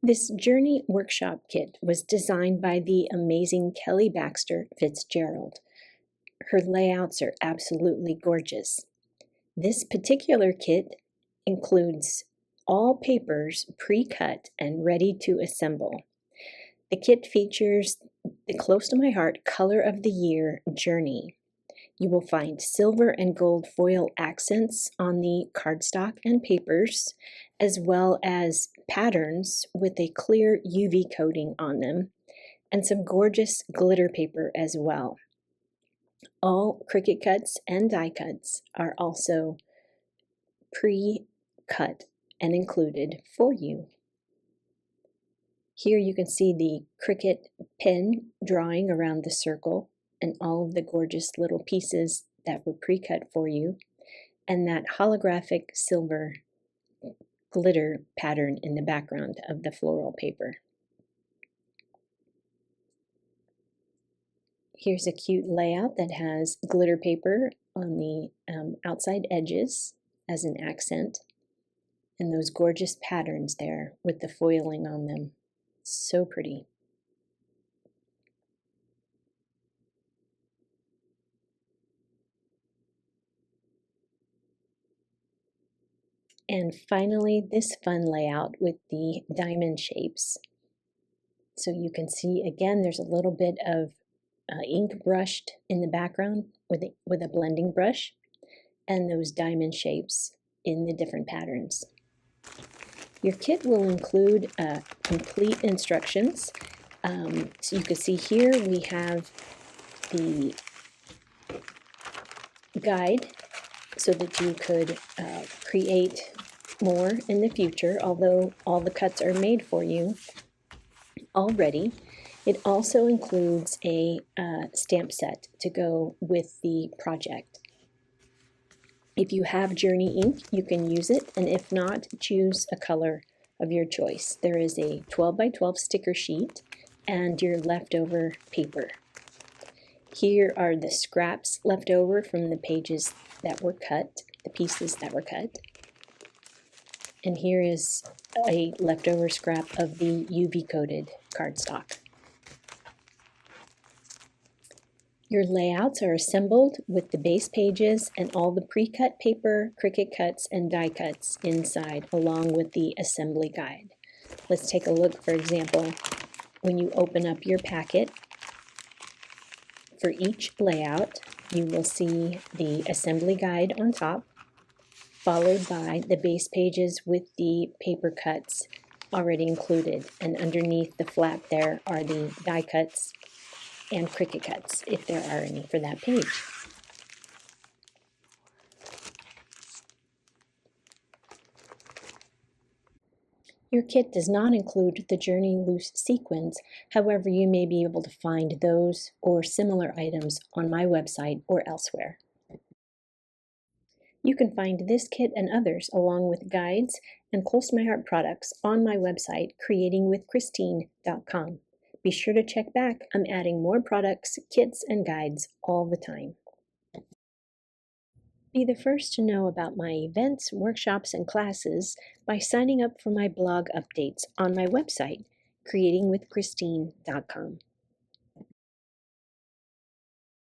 This Journey Workshop Kit was designed by the amazing Kelly Baxter Fitzgerald. Her layouts are absolutely gorgeous. This particular kit includes all papers pre-cut and ready to assemble. The kit features the Close to My Heart Color of the Year Journey. You will find silver and gold foil accents on the cardstock and papers, as well as patterns with a clear UV coating on them, and some gorgeous glitter paper as well. All Cricut cuts and die cuts are also pre-cut and included for you. Here you can see the Cricut pen drawing around the circle and all of the gorgeous little pieces that were pre-cut for you, and that holographic silver glitter pattern in the background of the floral paper. Here's a cute layout that has glitter paper on the outside edges as an accent, and those gorgeous patterns there with the foiling on them. So pretty. And finally, this fun layout with the diamond shapes. So you can see, again, there's a little bit of ink brushed in the background with a blending brush, and those diamond shapes in the different patterns. Your kit will include complete instructions. So you can see here we have the guide so that you could create more in the future, although all the cuts are made for you already. It also includes a stamp set to go with the project. If you have Journey ink, you can use it, and if not, choose a color of your choice. There is a 12 by 12 sticker sheet and your leftover paper. Here are the scraps left over from the pages that were cut, the pieces that were cut. And here is a leftover scrap of the UV coated cardstock. Your layouts are assembled with the base pages and all the pre-cut paper, Cricut cuts, and die cuts inside, along with the assembly guide. Let's take a look. For example, when you open up your packet, for each layout, you will see the assembly guide on top, followed by the base pages with the paper cuts already included. And underneath the flap there are the die cuts and Cricut cuts, if there are any for that page. Your kit does not include the Journey loose sequins. However, you may be able to find those or similar items on my website or elsewhere. You can find this kit and others, along with guides and Close to My Heart products, on my website, creatingwithchristine.com. Be sure to check back. I'm adding more products, kits, and guides all the time. Be the first to know about my events, workshops, and classes by signing up for my blog updates on my website, creatingwithchristine.com.